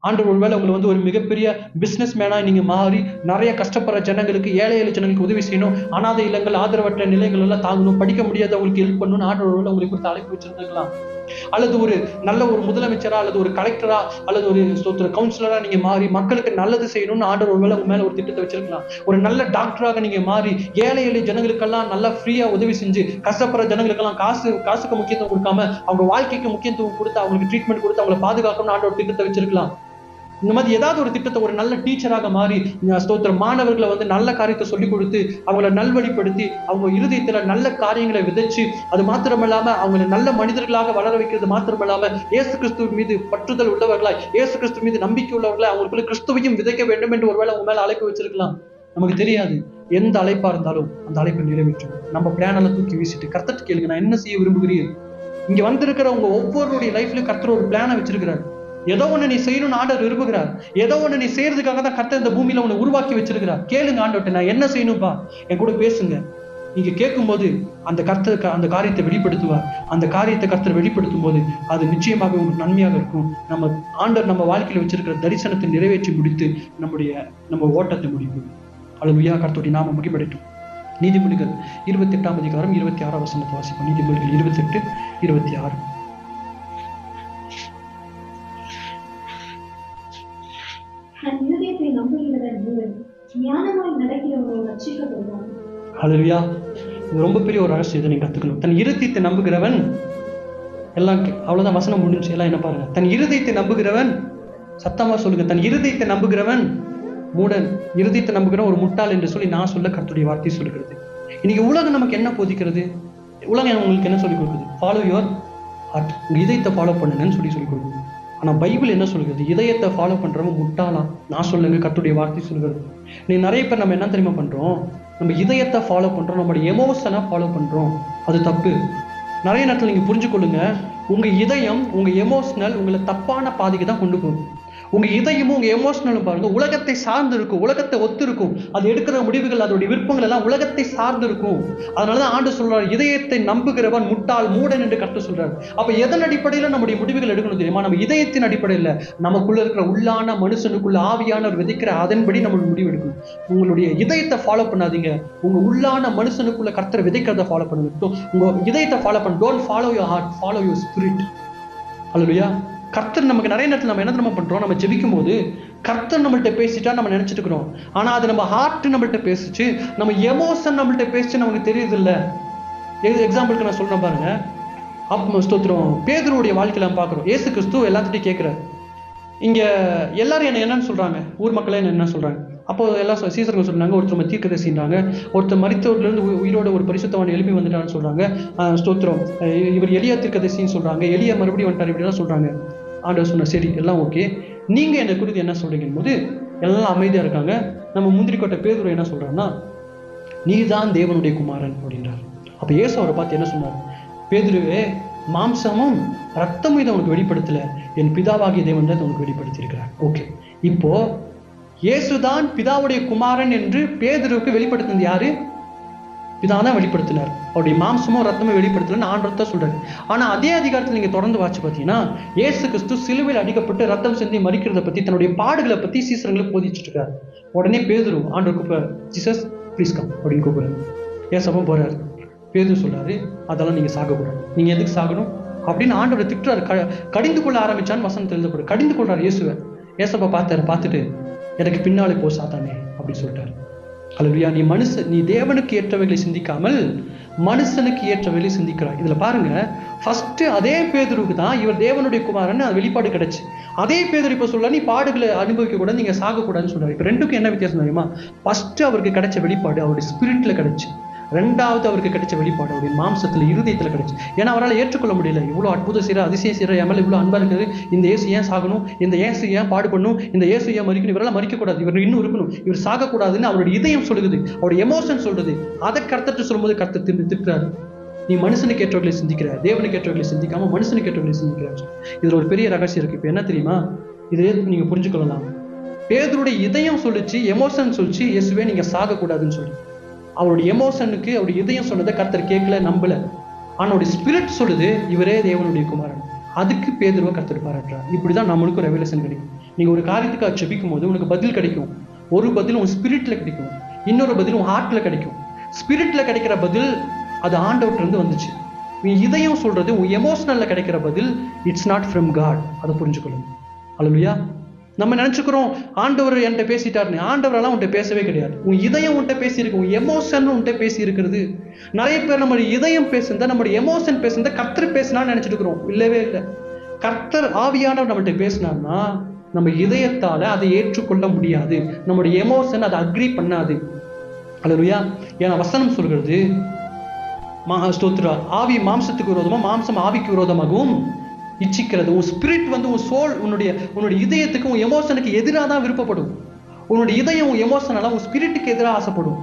ஆண்டவர் ஒருவேளை உங்களை வந்து ஒரு மிகப்பெரிய பிசினஸ் மேனா நீங்க மாறி நிறைய கஷ்டப்படுற ஜனங்களுக்கு, ஏழை ஜனங்களுக்கு உதவி செய்யணும், அனாதை இல்லங்கள், ஆதரவற்ற நிலைகள் எல்லாம் தாங்கணும், படிக்க முடியாதவங்களுக்கு ஹெல்ப் பண்ணணும்னு ஆண்டவர் ஒருவேளை உங்களுக்கு கொடுத்து அழைப்பு வச்சிருந்துக்கலாம். அல்லது ஒரு நல்ல ஒரு முதலமைச்சரா, அல்லது ஒரு கலெக்டரா, அல்லது ஒரு கவுன்சிலரா நீங்க மாறி மக்களுக்கு நல்லது செய்யணும்னு ஆண்டவர் ஒருவேளை உங்க மேல ஒரு திட்டத்தை வச்சிருக்கலாம். ஒரு நல்ல டாக்டராக நீங்க மாறி ஏழை ஜனங்களுக்கெல்லாம் நல்லா ஃப்ரீயா உதவி செஞ்சு, கஷ்டப்படுற ஜனங்களுக்கெல்லாம் காசுக்கு முக்கியத்துவம் கொடுக்காம அவங்க வாழ்க்கைக்கு முக்கியத்துவம் கொடுத்து அவங்களுக்கு ட்ரீட்மெண்ட் கொடுத்து அவங்களை பாதுகாக்கணும்னு ஆண்டவர் திட்டத்தை வச்சிருக்கலாம். இந்த மாதிரி ஏதாவது ஒரு திட்டத்தை ஒரு நல்ல டீச்சராக மாறி ஸ்தோத்திரம் மாணவர்களை வந்து நல்ல காரியத்தை சொல்லிக் கொடுத்து அவங்களை நல்வழிப்படுத்தி அவங்க இருதயத்துல நல்ல காரியங்களை விதைச்சு, அது மாத்திரமில்லாம அவங்களை நல்ல மனிதர்களாக வளர வைக்கிறது மாத்திரமில்லாம இயேசு கிறிஸ்துவ மீது பற்றுதல் உள்ளவர்களாய், இயேசு கிறிஸ்து மீது நம்பிக்கை உள்ளவர்களாய் அவங்களுக்குள்ள கிறிஸ்துவையும் விதைக்க வேண்டும் என்று ஒருவேளை உங்க மேல அழைப்பு வச்சிருக்கலாம். நமக்கு தெரியாது. எந்த அழைப்பா இருந்தாலும் அந்த அழைப்பை நிறைவேற்றும். நம்ம பிளானெல்லாம் தூக்கி வீசிட்டு கர்த்தர்ட்ட கேளுங்க, நான் என்ன செய்ய விரும்புகிறீர்கள்? இங்க வந்திருக்கிற உங்க ஒவ்வொருடைய லைஃப்லயும் கர்த்தர் ஒரு பிளானை வச்சிருக்கிறார். ஏதோ ஒண்ணு நீ செய்யணும்னு ஆண்டவர் விரும்புகிறார். ஏதோ ஒண்ணு நீ செய்யறதுக்காக தான் கர்த்தர் இந்த பூமியில உன்னை உருவாக்கி வச்சிருக்கிறார். கேளுங்க ஆண்டவர்ட்ட, நான் என்ன செய்யணும்பா, என் கூட பேசுங்க. நீங்க கேட்கும்போது அந்த கர்த்தர் அந்த காரியத்தை வெளிப்படுத்துவார். அந்த காரியத்தை கர்த்தர் வெளிப்படுத்தும் போது அது நிச்சயமாக உங்களுக்கு நன்மையாக இருக்கும். நம்ம ஆண்டவர் நம்ம வாழ்க்கையில வச்சிருக்கிற தரிசனத்தை நிறைவேற்றி முடித்து நம்ம ஓட்டத்தை முடிக்கும். அல்லேலூயா. கர்த்தருடைய நாமம் மகிமைப்படட்டும். நீதிமொழிகள் 28ஆம் அதிகாரம் 26ஆம் வசனத்தை வாசிப்போம். நீதிமொழிகள் 28:26. ஹல்லேலூயா. இது ரொம்ப பெரிய ஒரு ரகசியம். இதை நீங்க கத்துக்கணும். தன் இருதயத்தை நம்புகிறவன் எல்லாம் அவ்வளவுதான், வசனம் முடிஞ்சு. எல்லாம் என்ன பாருங்க, தன் இருதயத்தை நம்புகிறவன், சத்தமா சொல்லுங்க, தன் இருதயத்தை நம்புகிறவன் மூடன், இருதயத்தை நம்புகிறவன் ஒரு முட்டாள் என்று சொல்லி நான் சொல்ல கர்த்தருடைய வார்த்தை சொல்லுகிறது. இன்னைக்கு உலகம் நமக்கு என்ன போதிக்கிறது? உலகம் உங்களுக்கு என்ன சொல்லிக் கொடுக்குது? ஃபாலோ யுவர் ஹார்ட், உங்க இதயத்தை ஃபாலோ பண்ணுங்கன்னு சொல்லி கொடுக்குது. ஆனா பைபிள் என்ன சொல்கிறது? இதயத்தை ஃபாலோ பண்றவங்க முட்டாளா? நான் சொல்லுங்க, கர்த்தருடைய வார்த்தை சொல்கிறது. நீ நிறைய பேர் நம்ம என்ன தெரியுமா பண்றோம்? நம்ம இதயத்தை ஃபாலோ பண்றோம், நம்மளுடைய எமோஷனை ஃபாலோ பண்றோம். அது தப்பு. நிறைய நேரத்தில் நீங்க புரிஞ்சுக்கொள்ளுங்க, உங்க இதயம், உங்க எமோஷனல் உங்களை தப்பான பாதைக்கு தான் கொண்டு போகும். உங்க இதயமும் உங்க எமோஷனலும் பாருங்க, உலகத்தை சார்ந்து இருக்கும், உலகத்தை ஒத்து இருக்கும். அது எடுக்கிற முடிவுகள், அதோடைய விருப்பங்கள் எல்லாம் உலகத்தை சார்ந்து இருக்கும். அதனாலதான் ஆண்டு சொல்றாரு, இதயத்தை நம்புகிறவன் முட்டாள் மூடன் என்று கர்த்தர் சொல்றாரு. அப்ப எதன் அடிப்படையில நம்முடைய முடிவுகள் எடுக்கணும் தெரியுமா? நம்ம இதயத்தின் அடிப்படையில், நமக்குள்ள இருக்கிற உள்ளான மனுஷனுக்குள்ள ஆவியானவர் விதைக்கிற அதன்படி நம்மளுடைய முடிவு எடுக்கணும். உங்களுடைய இதயத்தை ஃபாலோ பண்ணாதீங்க, உங்க உள்ளான மனுஷனுக்குள்ள கர்த்தர் விதைக்கிறத ஃபாலோ பண்ணுங்க. உங்க இதயத்தை ஃபாலோ பண்ண, don't follow your heart, follow your spirit. அல்லேலூயா. கர்த்தர் நமக்கு நிறைய நேரத்தில் நம்ம என்ன பண்றோம்? நம்ம ஜெபிக்கும் போது கர்த்தர் நம்மள்ட்ட பேசிட்டா நம்ம நினைச்சிட்டு இருக்கிறோம். ஆனா அது நம்ம ஹார்ட் நம்மள்ட்ட பேசிச்சு, நம்ம எமோஷன் நம்மள்ட்ட பேசிச்சு நமக்கு தெரியுது இல்ல. எக்ஸாம்பிளுக்கு நான் சொல்றேன் பாருங்க. ஸ்தோத்திரம், பேதுருடைய வாழ்க்கையில பார்க்கிறோம். இயேசு கிறிஸ்து எல்லாத்திட்டையும் கேட்கிறார். இங்க எல்லாரும் என்னன்னு சொல்றாங்க, ஊர் மக்களே என்ன சொல்றாங்க? அப்போ எல்லாம் சீசர்கள் சொன்னாங்க, ஒருத்தர் தீர்க்கதரிசின்றாங்க, ஒருத்தர் மரித்தவர்லேருந்து உயிரோட ஒரு பரிசுத்தவான் எழுப்பி வந்துட்டான்னு சொல்றாங்க. ஸ்தோத்திரம், இவர் எலியா தீர்க்கதரிசின்னு சொல்றாங்க, எலியா மறுபடியும் வந்துட்டார், இப்படிலாம் சொல்றாங்க. ஆண்டவர் சொன்ன, சரி எல்லாம் ஓகே, நீங்க என்னை குறித்து என்ன சொல்றீங்க போது எல்லாம் அமைதியா இருக்காங்க. நம்ம முந்திரிக்கோட்டை பேதுரு என்ன சொல்றாருன்னா, நீதான் தேவனுடைய குமாரன் அப்படின்றார். அப்ப இயேசு அவரை பார்த்து என்ன சொன்னார்? பேதுருவே, மாம்சமும் ரத்தமும் இதை உனக்கு வெளிப்படுத்தல, என் பிதாவாகிய தேவன் தான் உனக்கு வெளிப்படுத்தியிருக்கிறார். ஓகே, இப்போ இயேசுதான் பிதாவுடைய குமாரன் என்று பேதுருவுக்கு வெளிப்படுத்தினது யாரு? பிதாதான் வெளிப்படுத்தினார். அவருடைய மாம்சமும் ரத்தமும் வெளிப்படுத்தலன்னு ஆண்டவர் தான் சொல்றாரு. ஆனா அதே அதிகாரத்தில் நீங்க தொடர்ந்து வாட்சி பார்த்தீங்கன்னா, இயேசு கிறிஸ்து சிலுவையில் அடிக்கப்பட்டு ரத்தம் சிந்தி மரிக்கிறத பத்தி, தன்னுடைய பாடுகளை பத்தி சீசர்களுக்கு போதிச்சுட்டு இருக்காரு. உடனே பேதுரு ஆண்டவர் கூப்பிடுறாரு, ஜீசஸ் ப்ளீஸ் கம் அப்படின்னு கூப்பிடுறாரு. ஏசப்பா போறாரு. பேதுரு சொல்றாரு, அதெல்லாம் நீங்க சாகக்கூடாது, நீங்க எதுக்கு சாகணும் அப்படின்னு ஆண்டவர் திட்டுறாரு. கடிந்து கொள்ள ஆரம்பிச்சான்னு வசனம் எழுதப்படும். கடிந்து கொள்றாரு இயேசுவை. ஏசப்பா பார்த்துட்டு, எனக்கு பின்னாலே போ சாத்தானே அப்படின்னு சொல்லிட்டாரு. அல்லேலூயா. நீ தேவனுக்கு ஏற்றவைகளை சிந்திக்காமல் மனுஷனுக்கு ஏற்றவைகளை சிந்திக்கிறார். இதுல பாருங்க, ஃபர்ஸ்ட் அதே பேதுருக்கு தான் இவர் தேவனுடைய குமாரன் அது வெளிப்பாடு கிடைச்சு. அதே பேதுரு இப்ப சொல்ல, நீ பாடுகளை அனுபவிக்க கூடாது, நீங்க சாக கூடாதுன்னு சொல்றாரு. இப்ப ரெண்டுக்கும் என்ன வித்தியாசம் தெரியுமா? ஃபர்ஸ்ட் அவருக்கு கிடைச்ச வெளிப்பாடு அவருடைய ஸ்பிரிட்ல கிடைச்சு, ரெண்டாவது அவருக்கு கிடைச்ச வெளிப்பாடு அவருடைய மாம்சத்துல, இருதயத்துல கிடைச்சு. ஏன்னா அவரால் ஏற்றுக்கொள்ள முடியல, இவ்வளவு அற்புத செய்யற, அதிசய செய்யற, எம்எல்ஏ இவ்வளவு அன்பா இருக்குது, இந்த இயேசு ஏன் சாகணும், இந்த இயேசு ஏன் பாடுபடணும், இந்த இயேசு ஏன் மறிக்கணும், இவரெல்லாம் மறிக்கக்கூடாது, இவர் இன்னும் இருக்கணும், இவர் சாகக்கூடாதுன்னு அவருடைய இதயம் சொல்லுது, அவருடைய எமோஷன் சொல்றது. அதை கர்த்தர் சொல்லும்போது கர்த்தர் திட்டுறாரு, நீ மனுஷனுக்கு ஏற்றவர்களை சிந்திக்கிற, தேவனுக்கு ஏற்றவர்களை சிந்திக்காம மனுஷனுக்கு ஏற்றவர்களை சிந்திக்கிறார். இதுல ஒரு பெரிய ரகசியம் இருக்கு. இப்ப என்ன தெரியுமா? இதை நீங்க புரிஞ்சுக்கொள்ளலாம். பேதுருடைய இதயம் சொல்லிச்சு, எமோஷன் சொல்லிச்சு, இயேசுவே நீங்க சாகக்கூடாதுன்னு சொல்லி. அவருடைய எமோஷனுக்கு அவருடைய இதயம் சொன்னதை கர்த்தர் கேட்கல, நம்பல. ஆனா அவருடைய ஸ்பிரிட் சொல்லுது, இவரே தேவனுடைய குமாரன். அதுக்கு பேதுருவை கர்த்தர் பாராட்டுறார். இப்படிதான் நம்மளுக்கும் ரெவலேஷன் கிடைக்கும். நீங்க ஒரு காரியத்துக்காக ஜெபிக்கும் போது உனக்கு பதில் கிடைக்கும். ஒரு பதில் உன் ஸ்பிரிட்ல கிடைக்கும், இன்னொரு பதில் உன் ஹார்ட்ல கிடைக்கும். ஸ்பிரிட்ல கிடைக்கிற பதில் அது ஆண்டவர்கிட்ட இருந்து வந்துச்சு. உன் இதயம் சொல்றது, உன் எமோஷனல்ல கிடைக்கிற பதில் இட்ஸ் நாட் ஃப்ரம் காட். அதை புரிஞ்சுக்கணும். அல்லேலூயா. நம்ம நினைச்சுக்கிறோம் ஆண்டவர் என்கிட்ட பேசிட்டாருன்னு. ஆண்டவரெல்லாம் உன்கிட்ட பேசவே கிடையாது. உன் இதயம் உன்கிட்ட பேசியிருக்கு, உன் எமோஷன் உன்கிட்ட பேசி இருக்கிறது. நிறைய பேர் நம்மளுடைய இதயம் பேசுனத, நம்மளுடைய எமோஷன் பேசுனத கர்த்தர் பேசினான்னு நினைச்சிட்டு இருக்கிறோம். இல்லவே இல்லை. கர்த்தர் ஆவியானவர் நம்மகிட்ட பேசினார்னா நம்ம இதயத்தால அதை ஏற்றுக்கொள்ள முடியாது. நம்முடைய எமோஷன் அதை அக்ரி பண்ணாது. அல்லேலூயா. ஏன்னா வசனம் சொல்கிறது, ஸ்தோத்திரா, ஆவி மாம்சத்துக்கு விரோதமா, மாம்சம் ஆவிக்கு விரோதமாகவும் இச்சிக்கிறது. உன் ஸ்பிரிட் வந்து உன் சோல், உன்னுடைய இதயத்துக்கு உன் எமோஷனுக்கு எதிராக தான் விருப்பப்படும். உன்னுடைய இதயம் உன் எமோஷனெல்லாம் உன் ஸ்பிரிட்டுக்கு எதிராக ஆசைப்படும்.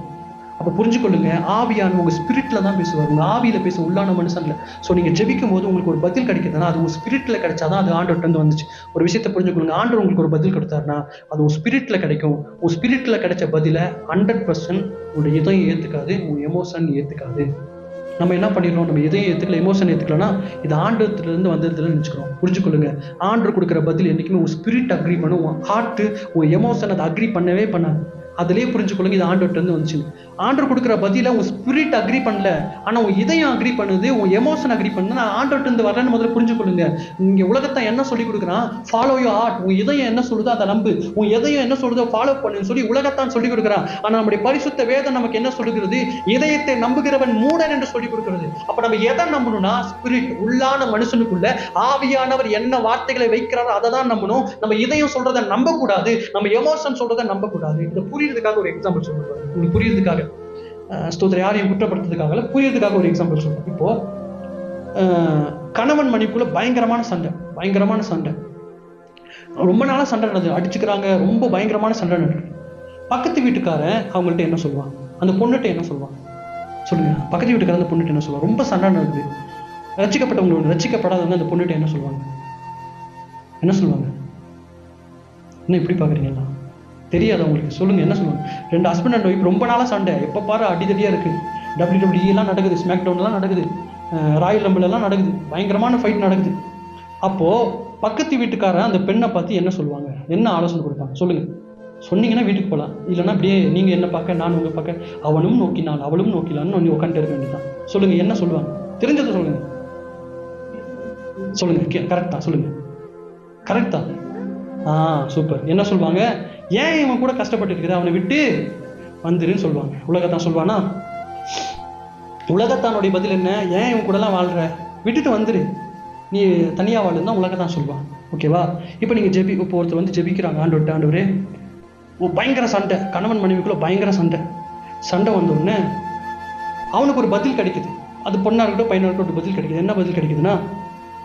அப்போ புரிஞ்சுக்கொள்ளுங்க, ஆவியான உங்க ஸ்பிரிட்ல தான் பேசுவார், உங்க ஆவியில பேச உள்ளான மனுஷன்ல. ஸோ நீங்க ஜெபிக்கும் போது உங்களுக்கு ஒரு பதில் கிடைக்குதுன்னா அது உங்க ஸ்பிரிட்ல கிடைச்சாதான் அது ஆண்டவர்கிட்ட இருந்து வந்துச்சு. ஒரு விஷயத்தை புரிஞ்சுக்கொள்ளுங்க, ஆண்டவர் உங்களுக்கு ஒரு பதில் கொடுத்தாருன்னா அது உன் ஸ்பிரிட்ல கிடைக்கும். உன் ஸ்பிரிட்ல கிடைச்ச பதில 100% உங்களுடைய இதயம் ஏத்துக்காது, உன் எமோஷன் ஏத்துக்காது. நம்ம என்ன பண்ணிடுறோம், நம்ம இதயம் ஏத்துக்கல, எமோஷன் ஏத்துக்கலன்னா இது ஆண்டவத்துல இருந்து வந்ததுல நினைச்சுக்கிறோம். புரிஞ்சுக்கொள்ளுங்க, ஆண்டவர் கொடுக்குற பதில் என்னைக்குமே உன் ஸ்பிரிட் அக்ரி பண்ணும், உன் ஹார்ட் உன் எமோஷன் அதை அக்ரி பண்ணவே பண்ணாது. அதுலேயே புரிஞ்சுக்கொள்ளுங்க இது ஆண்டவர்கிட்ட இருந்து வந்துச்சு. ஆண்டவர் கொடுக்குற பதில உன் ஸ்பிரிட் அக்ரி பண்ணல, ஆனா உன் இதயம் அக்ரி பண்ணுது, உன் எமோஷன் அக்ரி பண்ணுது. நான் ஆண்டவர்கிட்ட இருந்து வரலன்னு முதல்ல புரிஞ்சுக்கொள்ளுங்க. இங்க உலகத்தை என்ன சொல்லி கொடுக்குறான், ஃபாலோ யோர் ஹார்ட். உன் இதயம் என்ன சொல்லுதோ அதை நம்பு, உன் இதயம் என்ன சொல்லுதோ ஃபாலோ பண்ணுன்னு சொல்லி உலகத்தான் சொல்லி கொடுக்குறான். ஆனா நம்முடைய பரிசுத்த வேதம் நமக்கு என்ன சொல்லுகிறது, இதயத்தை நம்புகிறவன் மூடன் என்று சொல்லி கொடுக்கிறது. அப்ப நம்ம எதை நம்பணும்னா ஸ்பிரிட், உள்ளான மனுஷனுக்குள்ள ஆவியானவர் என்ன வார்த்தைகளை வைக்கிறாரோ அதை தான் நம்பணும். நம்ம இதயம் சொல்றதை நம்ப கூடாது, நம்ம எமோஷன் சொல்றதை நம்ப கூடாது. இதை புரியுறதுக்காக ஒரு எக்ஸாம்பிள் சொல்லுவாங்க, உங்களுக்கு புரியுறதுக்காக. ஸ்தோத்திரம், யாரையும் குற்றப்படுத்துறதுக்காக, புரியுறதுக்காக ஒரு எக்ஸாம்பிள் சொல்றேன். இப்போ கணவன் மனைவிக்குள்ள பயங்கரமான சண்டை, ரொம்ப நாளா சண்டை நடக்குது, அடிச்சுக்கிறாங்க, ரொம்ப பயங்கரமான சண்டை நடக்குது. பக்கத்து வீட்டுக்காரன் அவங்கள்ட்ட என்ன சொல்லுவான், அந்த பொண்ணுகிட்ட என்ன சொல்லுவான் சொல்லுங்க? பக்கத்து வீட்டுக்காரன் அந்த பொண்ணுகிட்ட என்ன சொல்லுவான்? ரொம்ப சண்டை நடக்குது, ரசிக்கப்பட்டவங்க ரசிக்கப்படாதவங்க அந்த பொண்ணுகிட்ட என்ன சொல்லுவாங்க? என்ன இப்படி பாக்குறீங்களா? தெரியாது அவங்களுக்கு, சொல்லுங்க என்ன சொல்லுவாங்க? 2 ஹஸ்பண்ட் அண்ட் ஒய்ஃப் ரொம்ப நாளா சண்டை, எப்போ பாரு அடிதடியா இருக்கு. WWE எல்லாம் நடக்குது, ஸ்மாக் டவுன் எல்லாம் நடக்குது, ராயல் ரம்பிள் எல்லாம் நடக்குது, பயங்கரமான ஃபைட் நடக்குது. அப்போ பக்கத்து வீட்டுக்காரன் அந்த பெண்ணை பார்த்து என்ன சொல்லுவாங்க, என்ன ஆலோசனை கொடுப்பாங்க சொல்லுங்க? சொன்னீங்கன்னா வீட்டுக்கு போகலாம், இல்லைன்னா அப்படியே நீங்க என்ன பார்க்க நான் உங்க பார்க்க, அவனும் நோக்கினான் அவளும் நோக்கினான்னு உட்காந்துட்டு இருக்க வேண்டியதான். சொல்லுங்க என்ன சொல்லுவாங்க? தெரிஞ்சதை சொல்லுங்க, கரெக்டா சொல்லுங்க, கரெக்டா? சூப்பர். என்ன சொல்லுவாங்க? ஏன் இவன் கூட கஷ்டப்பட்டு இருக்கிற, அவனை விட்டு வந்துருன்னு சொல்லுவாங்க. உலகத்தான் சொல்வானா? உலகத்தானுடைய பதில் என்ன? ஏன் இவன் கூட எல்லாம் வாழ்ற, விட்டுட்டு வந்துரு, நீ தனியா வாழுன்னு தான் உலகத்தான் சொல்லுவான். ஓகேவா? இப்போ நீங்க இப்போ ஒருத்தர் வந்து ஜெபிக்கிறாங்க, ஆண்டவரே பயங்கர சண்டை, கணவன் மனைவிக்குள்ள பயங்கர சண்டை வந்த உடனே அவனுக்கு ஒரு பதில் கிடைக்குது. அது பொண்ணா இருக்கட்டும் பையனா இருக்கட்டும் பதில் கிடைக்குது. என்ன பதில் கிடைக்குதுன்னா,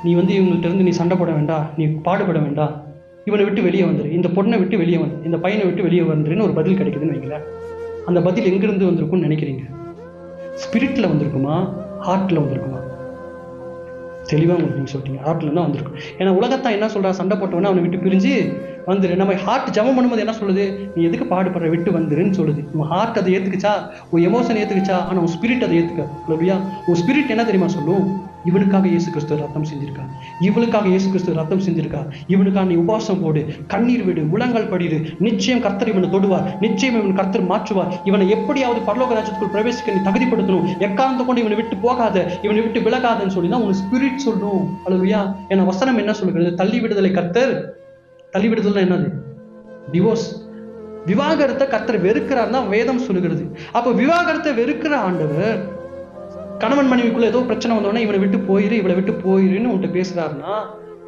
நீ வந்து இவங்கள்ட்ட இருந்து நீ சண்டை போட வேண்டாம், நீ பாடுபட வேண்டாம், இவனை விட்டு வெளியே வந்துரு, இந்த பொண்ணை விட்டு வெளியே வந்து, இந்த பையனை விட்டு வெளியே வந்துருன்னு ஒரு பதில் கிடைக்குதுன்னு வைங்களேன். அந்த பதில் எங்கிருந்து வந்திருக்கும்னு நினைக்கிறீங்க? ஸ்பிரிட்ல வந்திருக்குமா, ஹார்ட்ல வந்திருக்குமா? தெளிவா உங்களுக்கு நீங்க சொல்லிட்டீங்க, ஹார்ட்ல தான் வந்திருக்கும். ஏன்னா உலகத்தான் என்ன சொல்றா, சண்டை போட்டவனா அவனை விட்டு பிரிஞ்சு வந்துரு. நம்ம ஹார்ட் ஜெபம் பண்ணும்போது என்ன சொல்லுது, நீ எதுக்கு பாடுபடுற, விட்டு வந்துருன்னு சொல்லுது. உன் ஹார்ட் அதை ஏத்துக்குச்சா, உன் எமோஷன் ஏத்துக்குச்சா, ஆனா உன் ஸ்பிரிட் அதை ஏத்துக்காது. இல்லையா? உன் ஸ்பிரிட் என்ன தெரியுமா சொல்லும்? இவனுக்காக இயேசு கிறிஸ்து ரத்தம் செஞ்சிருக்கா, இவளுக்காக இயேசு கிறிஸ்து ரத்தம் செஞ்சிருக்கா, இவனுக்காக நீ உபவாசம் போடு, கண்ணீர் விடு, முழங்கால் படிடு, நிச்சயம் கர்த்தர் இவனை தொடுவார், நிச்சயம் இவன் கர்த்தர் மாற்றுவார், இவனை எப்படியாவது பரலோக ராஜ்யத்துக்குள் பிரவேசிக்க நீ தகுதிப்படுத்தணும், எக்காரணத்தை கொண்டு இவனை விட்டு போகாத, இவனை விட்டு விலகாதன்னு சொல்லி தான் உன் ஸ்பிரிட் சொல்லும். அல்லேலூயா. ஏன்னா வசனம் என்ன சொல்லுகிறது? தள்ளி விடுதலை கர்த்தர், தள்ளி விடுதல் என்னது? டிவோர்ஸ். விவாகரத்தை கர்த்தர் வெறுக்கிறார் தான் வேதம் சொல்லுகிறது. அப்போ விவாகரத்தை வெறுக்கிற ஆண்டவர் கணவன் மனைவிக்குள்ள ஏதோ பிரச்சனை வந்தோடனே இவனை விட்டு போயிரு, இவளை விட்டு போயிருன்னு உன்கிட்ட பேசுறாருன்னா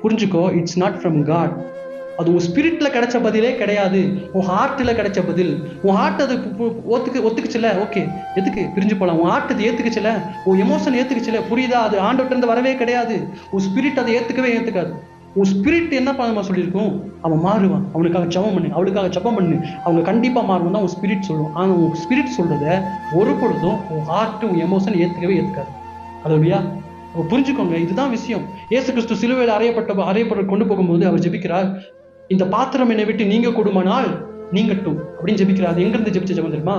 புரிஞ்சுக்கோ, இட்ஸ் நாட் ஃப்ரம் காட். அது உன் ஸ்பிரிட்ல கிடைச்ச பதிலே கிடையாது, உன் ஹார்ட்ல கிடைச்ச பதில். உன் ஹார்ட் அது ஒத்துக்குச்சுல, ஓகே, எதுக்கு பிரிஞ்சு போலாம்? உன் ஹார்ட் அது ஏத்துக்குச்சுல, உன் எமோஷன் ஏத்துக்குச்சுல, புரியுதா? அது ஆண்டவர்ட்ட இருந்து வரவே கிடையாது. உன் ஸ்பிரிட் அதை ஏத்துக்காது. உன் ஸ்பிரிட் என்ன பண்ண சொல்லியிருக்கும்? அவன் மாறுவான், அவனுக்காக ஜெபம் பண்ணு, அவளுக்காக ஜெபம் பண்ணு, அவங்க கண்டிப்பா மாறுவான் தான் உன் ஸ்பிரிட் சொல்லுவோம். ஆனா உன் ஸ்பிரிட் சொல்றத ஒரு பொழுதும் உன் ஹார்ட் உன் எமோஷன் ஏத்துக்காது. அல்லேலூயா. புரிஞ்சுக்கோங்க, இதுதான் விஷயம். இயேசு கிறிஸ்து சிலுவையில் அறையப்பட்ட கொண்டு போகும்போது அவர் ஜெபிக்கிறார், இந்த பாத்திரம் என்னை விட்டு நீங்க கொடுமானால் நீங்கட்டும் அப்படின்னு ஜெபிக்கிறார். எங்கிருந்து ஜெபிச்ச ஜெபம் தெரியுமா?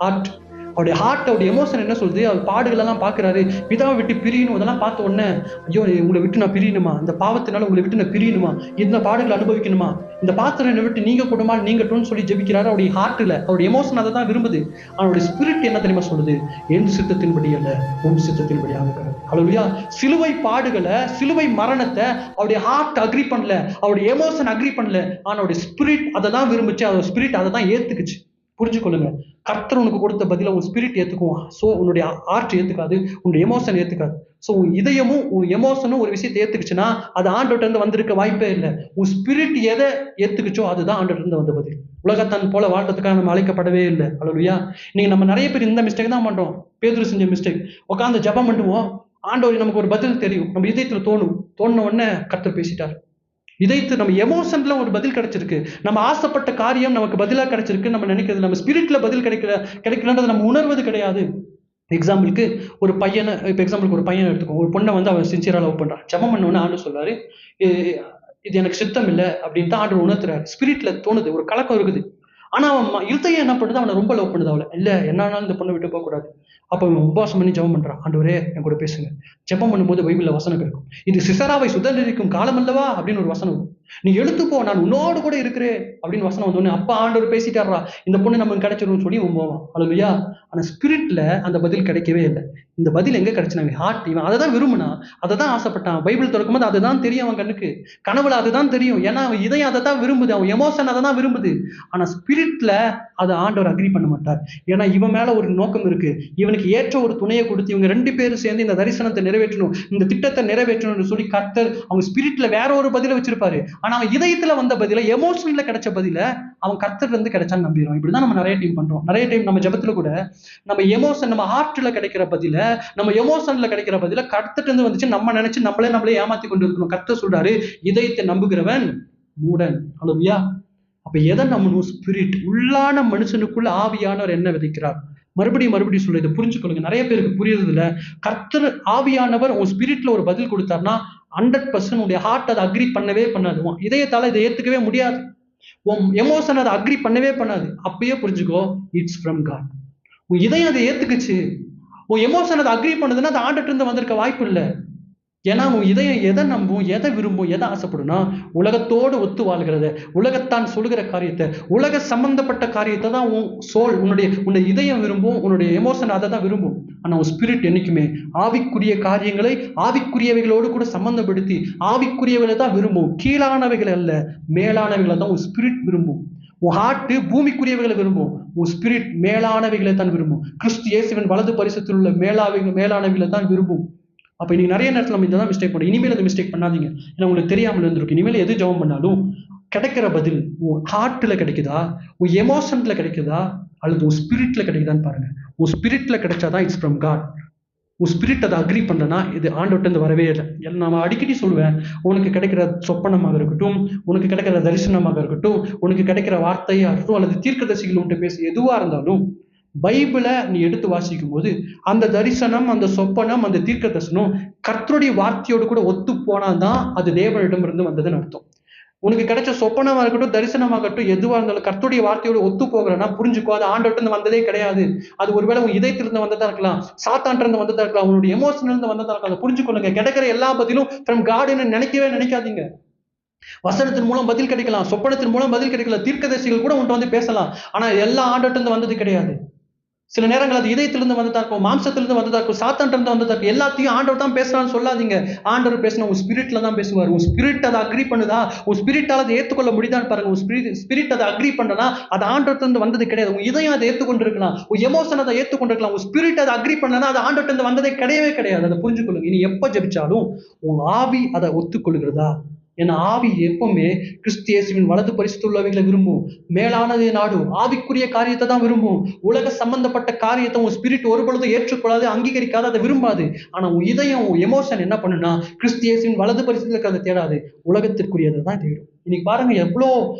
ஹார்ட். அவருடைய ஹார்ட், அவருடைய எமோஷன் என்ன சொல்லுது? அவர் பாடுகள் எல்லாம் பார்க்குறாரு. பிதாவை விட்டு பிரியணும் அதெல்லாம் பார்த்த உடனே, ஐயோ உங்களை விட்டு நான் பிரியணுமா, இந்த பாவத்தினால உங்களை விட்டு நான் பிரியணுமா, இந்த பாடுகளை அனுபவிக்கணுமா, இந்த பாத்திரம் என்னை விட்டு நீங்க கூடுமா நீங்கட்டும்னு சொல்லி ஜெபிக்கிறாரு. அவருடைய ஹார்ட்ல அவருடைய எமோஷன் அதை தான் விரும்புது. அவருடைய ஸ்பிரிட் என்ன தெரியுமா சொல்லுது? என் சித்தத்தின்படி அல்ல, உன் சித்தத்தின்படி ஆகுகிறது. ஹல்லேலூயா. சிலுவை பாடுகளை, சிலுவை மரணத்தை அவருடைய ஹார்ட் அக்ரி பண்ணல, அவருடைய எமோஷன் அக்ரி பண்ணல. ஆனா அவருடைய ஸ்பிரிட் அதை தான் விரும்பிச்சு, அவருடைய ஸ்பிரிட் அதை தான் ஏத்துக்குச்சு. புரிஞ்சுக்கொள்ளுங்க. கர்த்தர் உனக்கு கொடுத்த பதில உன் ஸ்பிரிட் ஏத்துக்கும். ஸோ உன்னுடைய ஆர்ட் ஏத்துக்காது, உன்னுடைய எமோஷன் ஏத்துக்காது. ஸோ உன் இதயமும் உன் எமோஷனும் ஒரு விஷயத்தை ஏத்துக்குச்சுன்னா அது ஆண்டவர்ட்ட இருந்து வந்திருக்க வாய்ப்பே இல்லை. உன் ஸ்பிரிட் எதை ஏத்துக்குச்சோ அதுதான் ஆண்டவர்ட்ட இருந்து வந்த பதில். உலகத்தான் போல வாழ்றதுக்காக நம்ம அழைக்கப்படவே இல்லை. ஹல்லேலூயா. நீங்க நம்ம நிறைய பேர் இந்த மிஸ்டேக் தான் பண்றோம். பேதுரு செஞ்ச மிஸ்டேக். உட்காந்து ஜெபம் பண்ணுவோம், ஆண்டவர் நமக்கு ஒரு பதில் தெரியும், நம்ம இதயத்துல தோணுன உடனே கர்த்தர் பேசிட்டார். இதயத்து நம்ம எமோஷன்ல ஒரு பதில் கிடைச்சிருக்கு, நம்ம ஆசைப்பட்ட காரியம் நமக்கு பதிலா கிடைச்சிருக்கு நம்ம நினைக்கிறது, நம்ம ஸ்பிரிட்ல பதில் கிடைக்கலன்றது நம்ம உணர்வது கிடையாது. எக்ஸாம்பிளுக்கு ஒரு பையனை, இப்போ எக்ஸாம்பிளுக்கு ஒரு பையனை எடுத்துக்கோ, ஒரு பொண்ணை வந்து அவன் சின்சியரா லவ் பண்றான். ஜெபம் பண்ணோன்னு ஆண்டு சொல்றாரு, இது எனக்கு சித்தம் இல்லை அப்படின்ட்டு ஆண்டு உணர்த்துறாரு. ஸ்பிரிட்ல தோணுது, ஒரு கலக்கம் இருக்குது. ஆனா அவன் இருதயம் என்ன பண்ணுது? அவனை ரொம்ப லவ் பண்ணுது. அவளை இல்ல என்ன ஆனாலும் இந்த பொண்ணை விட்டு போக கூடாது. அப்ப அவன் உபவாசம் பண்ணி ஜெபம் பண்றான். ஆண்டவரே என் கூட பேசுங்க. ஜெபம் பண்ணும்போது பைபிள்ல வசனம் இருக்கும், இது சிசராவை சுதந்திரிக்கும் காலம் அல்லவா அப்படின்னு ஒரு வசனம். நீ எழுத்து போ, நான் உன்னோடு கூட இருக்கிறேன் அப்படின்னு வசனம் வந்தோடனே அப்பா ஆண்டவர் பேசிட்டாரா, இந்த பொண்ணு நமக்கு கிடைச்சிடும் சொல்லி போவான். ஹல்லேலூயா. ஆனா ஸ்பிரிட்ல அந்த பதில் கிடைக்கவே இல்லை. இந்த பதில் எங்க கிடைச்சுனா ஹார்ட், இவன் அதை தான் விரும்பினா, அதை தான் ஆசைப்பட்டான். பைபிள் திறக்கும் போது அதுதான் தெரியும் அவன் கண்ணுக்கு, கனவுல அதுதான் தெரியும். ஏன்னா அவன் இதயம் அதை தான் விரும்புது, அவன் எமோஷன் அதை தான் விரும்புது. ஆனா ஸ்பிரிட்ல அதை ஆண்டவர் அக்ரி பண்ண மாட்டார். ஏன்னா இவன் மேல ஒரு நோக்கம் இருக்கு, இவனுக்கு ஏற்ற ஒரு துணையை கொடுத்து இவங்க 2 பேரும் சேர்ந்து இந்த தரிசனத்தை நிறைவேற்றணும், இந்த திட்டத்தை நிறைவேற்றணும்னு சொல்லி கர்த்தர் அவங்க ஸ்பிரிட்ல வேற ஒரு பதில வச்சிருப்பாரு. ஆனா அவன் இதயத்துல வந்த பதில, எமோஷன்ல கிடைச்ச பதில அவன் கர்த்தர் இருந்து கிடைச்சான்னு நம்பிடுவான். இப்படிதான் நம்ம நிறைய டைம் பண்றோம். நிறைய டைம் நம்ம ஜெபத்துல கூட நம்ம எமோஷன், நம்ம ஹார்ட்ல கிடைக்கிற பதில, நம்ம எமோஷன்ல கிடைக்கிற பதில கர்த்தர்ட்ட இருந்து வந்துச்சு நம்ம நினைச்சு நம்மளே ஏமாத்தி கொண்டு இருக்கணும். கர்த்தர் சொல்றாரு, இதயத்தை நம்புகிறவன் மூடன். ஹல்லேலூயா. அப்ப எதை நம்பணும்? ஸ்பிரிட். உள்ளான மனுஷனுக்குள்ள ஆவியானவர் என்ன விதைக்கிறார்? மறுபடியும் சொல்றது புரிஞ்சுக்கொள்ளுங்க. நிறைய பேருக்கு புரியுறது இல்ல. கர்த்தர் ஆவியானவர் உன் ஸ்பிரிட்ல ஒரு பதில் கொடுத்தாருன்னா 100% உடைய ஹார்ட் அதை அக்ரி பண்ணவே பண்ணாது. இதயத்தால இதை ஏத்துக்கவே முடியாது. உன் எமோஷன் அதை அக்ரி பண்ணவே பண்ணாது. அப்பயே புரிஞ்சுக்கோ, இட்ஸ் ஃப்ரம் காட். உன் இதயம் அதை ஏத்துக்குச்சு, உன் எமோஷன் அதை அக்ரி பண்ணுதுன்னா அது ஆண்டவர்ட்ட இருந்து வந்திருக்க வாய்ப்பு இல்லை. ஏன்னா உன் இதயம் எதை நம்பும், எதை விரும்பும், எதை ஆசைப்படும்னா உலகத்தோடு ஒத்து வாழ்கிறத, உலகத்தான் சொல்லுகிற காரியத்தை, உலக சம்பந்தப்பட்ட காரியத்தை தான் உன் சோல், உன்னுடைய இதயம் விரும்பும், உன்னுடைய எமோஷன் அதை தான் விரும்பும். ஆனா உன் ஸ்பிரிட் என்னைக்குமே ஆவிக்குரிய காரியங்களை ஆவிக்குரியவைகளோடு கூட சம்பந்தப்படுத்தி ஆவிக்குரியவைகளை தான் விரும்பும். கீழானவைகள் அல்ல, மேலானவைகளை தான் உன் ஸ்பிரிட் விரும்பும். உன் ஹார்ட் பூமிக்குரியவைகளை விரும்பும், உன் ஸ்பிரிட் மேலானவைகளை தான் விரும்பும். கிறிஸ்து இயேசுவின் வலது பரிசத்தில் உள்ள மேலானவைகளை தான் விரும்பும். அப்ப இன்னைக்கு நிறைய நேரத்தில் நம்ம இதான் மிஸ்டேக் பண்ணுறோம். இனிமேல் அந்த மிஸ்டேக் பண்ணாதீங்க. ஏன்னா உங்களுக்கு தெரியாமல் இருந்திருக்கு. இனிமேல் எது ஜெபம் பண்ணாலும் கிடைக்கிற பதில் உன் ஹார்ட்ல கிடைக்குதா, உன் எமோஷன்ல கிடைக்குதா, அல்லது உன் ஸ்பிரிட்ல கிடைக்குதான்னு பாருங்க. உன் ஸ்பிரிட்ல கிடைச்சாதான் இட்ஸ் ஃப்ரம் காட். உன் ஸ்பிரிட் அதை அக்ரி பண்ணலன்னா இது ஆண்டவர்ட்ட வரவே இல்லை. நான் அடிக்கடி சொல்லுவேன், உனக்கு கிடைக்கிற சொப்பனமாக இருக்கட்டும், உனக்கு கிடைக்கிற தரிசனமாக இருக்கட்டும், உனக்கு கிடைக்கிற வார்த்தையா இருக்கட்டும், அல்லது தீர்க்கதரிசிகள் உன்கிட்ட பேசி எதுவா இருந்தாலும் பைபிளை நீ எடுத்து வாசிக்கும் போது அந்த தரிசனம், அந்த சொப்பனம், அந்த தீர்க்க தரிசனம் கர்த்தருடைய வார்த்தையோடு கூட ஒத்து போனாதான் அது தேவனிடம் இருந்து வந்ததுன்னு அர்த்தம். உனக்கு கிடைச்ச சொப்பனமா இருக்கட்டும், தரிசனமாகட்டும், எதுவா இருந்தாலும் கர்த்தருடைய வார்த்தையோடு ஒத்து போகிறனா புரிஞ்சுக்கோ, அது ஆண்டவர்ட்ட இருந்து வந்ததே கிடையாது. அது ஒருவேளை உன் இதயத்திலிருந்து வந்ததா இருக்கலாம், சாத்தான்ட்ட இருந்து வந்ததா இருக்கலாம், உன்னுடைய எமோஷன்ல இருந்து வந்ததா இருக்கலாம். அதை புரிஞ்சுக்கொள்ளுங்க. கிடைக்கிற எல்லா பதிலும் ஃப்ரம் காட்னு நினைக்காதீங்க. வசனத்தின் மூலம் பதில் கிடைக்கலாம், சொப்பனத்தின் மூலம் பதில் கிடைக்கலாம், தீர்க்கதரிசிகள் கூட உன்கிட்ட வந்து பேசலாம். ஆனா எல்லா ஆண்டவர்ட்ட இருந்து வந்தது கிடையாது. சில நேரங்கள் அது இதயத்திலிருந்து வந்ததா இருக்கும், மாம்சத்திலிருந்து வந்ததா இருக்கும், சாத்தான்ட்ட இருந்து வந்ததா இருக்கும். எல்லாத்தையும் ஆண்டவர் தான் பேசுறான்னு சொல்லாதீங்க. ஆண்டவர் பேசினா உன் ஸ்பிரிட்ல தான் பேசுவார். உன் ஸ்பிரிட் அதை அக்ரி பண்ணுதா, உன் ஸ்பிரிட்டால அதை ஏற்றுக்கொள்ள முடியுதான்னு பாருங்க. உன் ஸ்பிரிட் அதை அக்ரி பண்ணனா அது ஆண்டவர்ட்ட இருந்து வந்தது கிடையாது. உன் இதயம் அதை ஏற்றுக்கொண்டிருக்கலாம், உன் எமோஷன் அதை ஏற்றுக்கொண்டிருக்கலாம். உன் ஸ்பிரிட் அதை அக்ரி பண்ணனா அது ஆண்டவர்ட்ட இருந்து வந்ததே கிடையவே கிடையாது. அதை புரிஞ்சுக்கொள்ளுங்க. இனி எப்ப ஜெபிச்சாலும் உன் ஆவி அதை ஒத்துக்கொள்கிறதா? ஏன்னா ஆவி எப்பவுமே கிறிஸ்து இயேசுவின் வலது பரிசுத்தமுள்ளவைகளை விரும்பும், மேலானதை நாடும், ஆவிக்குரிய காரியத்தை தான் விரும்பும். உலக சம்பந்தப்பட்ட காரியத்தை உன் ஸ்பிரிட் ஒரு பொழுது ஏற்றுக்கொள்ளாது, அங்கீகரிக்காது, அதை விரும்பாது. ஆனா உன் இதயம், உன் எமோஷன் என்ன பண்ணுனா கிறிஸ்து இயேசுவின் வலது பரிசுத்தத்தை அதை தேடாது, உலகத்திற்குரியதை தான் தேடும். இன்னைக்கு பாருங்க எவ்வளோ,